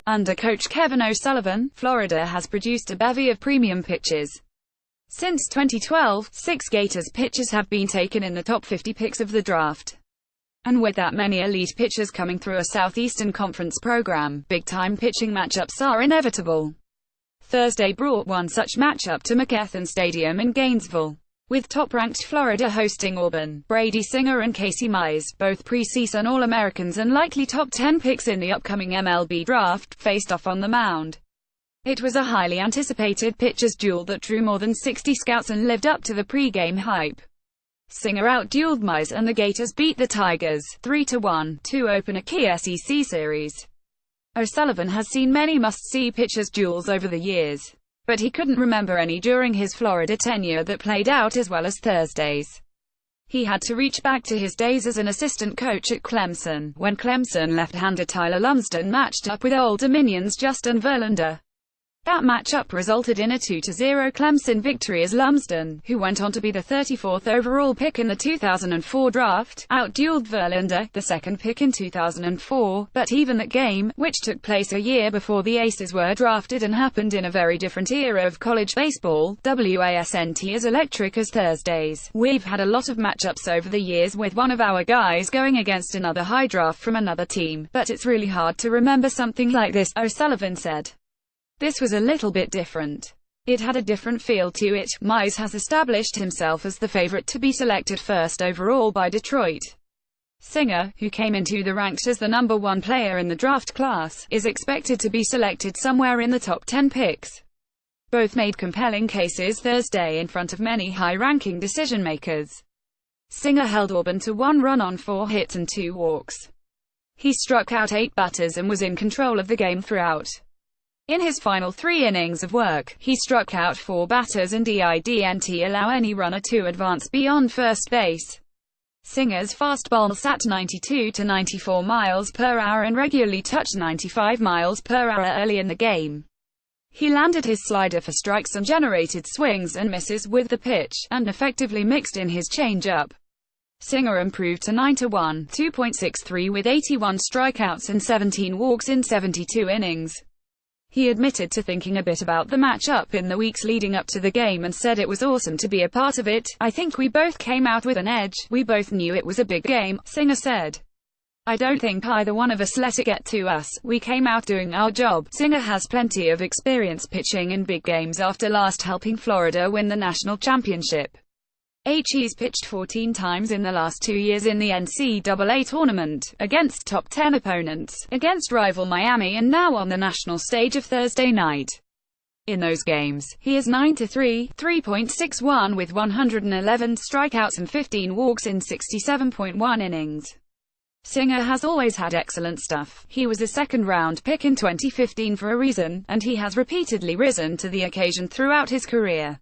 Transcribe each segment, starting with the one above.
Under coach Kevin O'Sullivan, Florida has produced a bevy of premium pitchers. Since 2012, 6 Gators pitchers have been taken in the top 50 picks of the draft. And with that many elite pitchers coming through a Southeastern Conference program, big-time pitching matchups are inevitable. Thursday brought one such matchup to McKesson Stadium in Gainesville, with top-ranked Florida hosting Auburn. Brady Singer and Mize, both preseason All-Americans and likely top 10 picks in the upcoming MLB draft, faced off on the mound. It was a highly anticipated pitchers' duel that drew more than 60 scouts and lived up to the pre-game hype. Singer outdueled Mize, and the Gators beat the Tigers 3-1 to open a key SEC series. O'Sullivan has seen many must-see pitchers' duels over the years, but he couldn't remember any during his Florida tenure that played out as well as Thursday's. He had to reach back to his days as an assistant coach at Clemson, when Clemson left-hander Tyler Lumsden matched up with Old Dominion's Justin Verlander. That matchup resulted in a 2-0 Clemson victory as Lumsden, who went on to be the 34th overall pick in the 2004 draft, outdueled Verlander, the second pick in 2004, but even that game, which took place a year before the Aces were drafted and happened in a very different era of college baseball, wasn't as electric as Thursday's. We've had a lot of matchups over the years with one of our guys going against another high draft from another team, but it's really hard to remember something like this, O'Sullivan said. This was a little bit different. It had a different feel to it. Mize has established himself as the favorite to be selected first overall by Detroit. Singer, who came into the ranks as the number 1 player in the draft class, is expected to be selected somewhere in the top 10 picks. Both made compelling cases Thursday in front of many high-ranking decision-makers. Singer held Auburn to 1 run on 4 hits and 2 walks. He struck out 8 batters and was in control of the game throughout. In his final 3 innings of work, he struck out 4 batters and didn't allow any runner to advance beyond first base. Singer's fastball sat 92 to 94 miles per hour and regularly touched 95 miles per hour early in the game. He landed his slider for strikes and generated swings and misses with the pitch, and effectively mixed in his changeup. Singer improved to 9-1, 2.63 with 81 strikeouts and 17 walks in 72 innings. He admitted to thinking a bit about the matchup in the weeks leading up to the game and said it was awesome to be a part of it. I think we both came out with an edge. We both knew it was a big game, Singer said. I don't think either one of us let it get to us. We came out doing our job. Singer has plenty of experience pitching in big games after last helping Florida win the national championship. He's pitched 14 times in the last 2 years in the NCAA tournament, against top 10 opponents, against rival Miami and now on the national stage of Thursday night. In those games, he is 9-3, 3.61 with 111 strikeouts and 15 walks in 67.1 innings. Singer has always had excellent stuff. He was a second-round pick in 2015 for a reason, and he has repeatedly risen to the occasion throughout his career.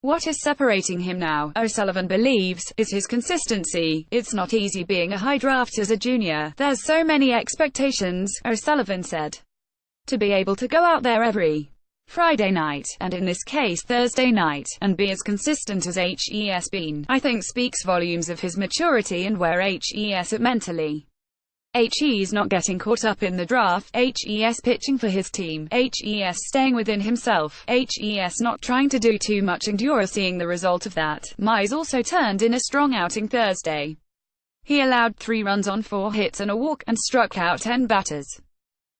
What is separating him now, O'Sullivan believes, is his consistency. It's not easy being a high draft as a junior. There's so many expectations, O'Sullivan said. To be able to go out there every Friday night, and in this case Thursday night, and be as consistent as he's been, I think speaks volumes of his maturity and where he's at mentally. He's not getting caught up in the draft, he's pitching for his team, he's staying within himself, he's not trying to do too much, and you're seeing the result of that. Mize also turned in a strong outing Thursday. He allowed 3 runs on 4 hits and a walk, and struck out 10 batters.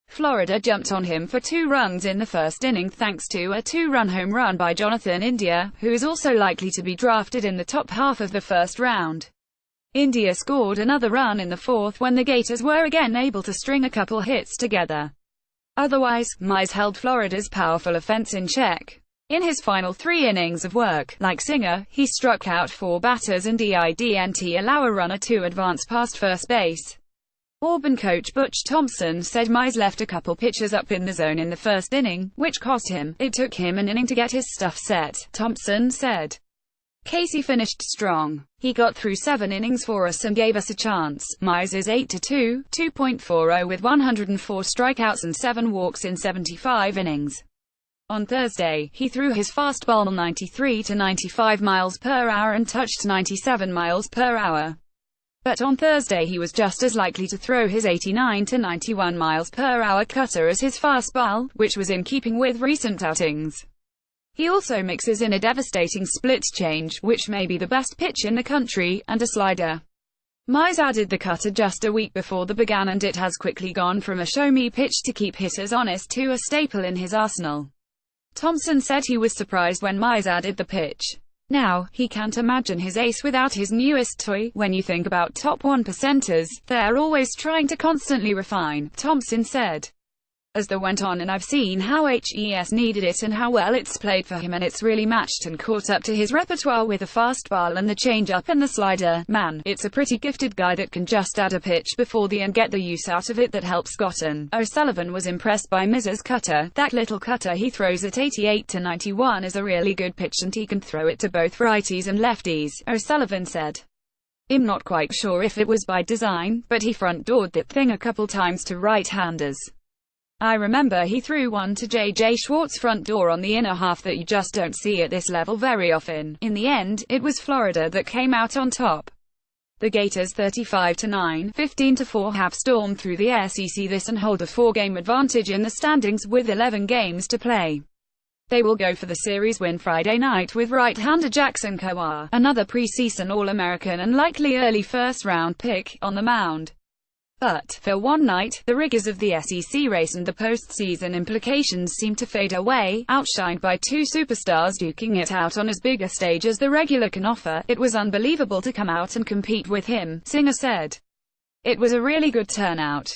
Florida jumped on him for 2 runs in the first inning thanks to a 2-run home run by Jonathan India, who is also likely to be drafted in the top half of the first round. India scored another run in the 4th when the Gators were again able to string a couple hits together. Otherwise, Mize held Florida's powerful offense in check. In his final 3 innings of work, like Singer, he struck out 4 batters and didn't allow a runner to advance past first base. Auburn coach Butch Thompson said Mize left a couple pitchers up in the zone in the first inning, which cost him. It took him an inning to get his stuff set, Thompson said. Casey finished strong. He got through 7 innings for us and gave us a chance. Mize is 8-2, 2.40 with 104 strikeouts and 7 walks in 75 innings. On Thursday, he threw his fastball 93 to 95 miles per hour and touched 97 miles per hour. But on Thursday he was just as likely to throw his 89 to 91 miles per hour cutter as his fastball, which was in keeping with recent outings. He also mixes in a devastating split change, which may be the best pitch in the country, and a slider. Mize added the cutter just a week before the began, and it has quickly gone from a show-me pitch to keep hitters honest to a staple in his arsenal. Thompson said he was surprised when Mize added the pitch. Now, he can't imagine his ace without his newest toy. When you think about top 1%ers, they're always trying to constantly refine, Thompson said. As the went on, and I've seen how HES needed it and how well it's played for him, and it's really matched and caught up to his repertoire with the fastball and the changeup and the slider. Man, it's a pretty gifted guy that can just add a pitch before the end, get the use out of it that helps Gotten. O'Sullivan was impressed by Mize's cutter. That little cutter he throws at 88 to 91 is a really good pitch, and he can throw it to both righties and lefties, O'Sullivan said. I'm not quite sure if it was by design, but he front-doored that thing a couple times to right-handers. I remember he threw one to J.J. Schwartz front door on the inner half that you just don't see at this level very often. In the end, it was Florida that came out on top. The Gators 35-9, 15-4 have stormed through the SEC this and hold a 4-game advantage in the standings with 11 games to play. They will go for the series win Friday night with right-hander Jackson Kowar, another preseason All-American and likely early first-round pick, on the mound. But, for one night, the rigors of the SEC race and the postseason implications seem to fade away, outshined by two superstars duking it out on as big a stage as the regular can offer. It was unbelievable to come out and compete with him, Singer said. It was a really good turnout.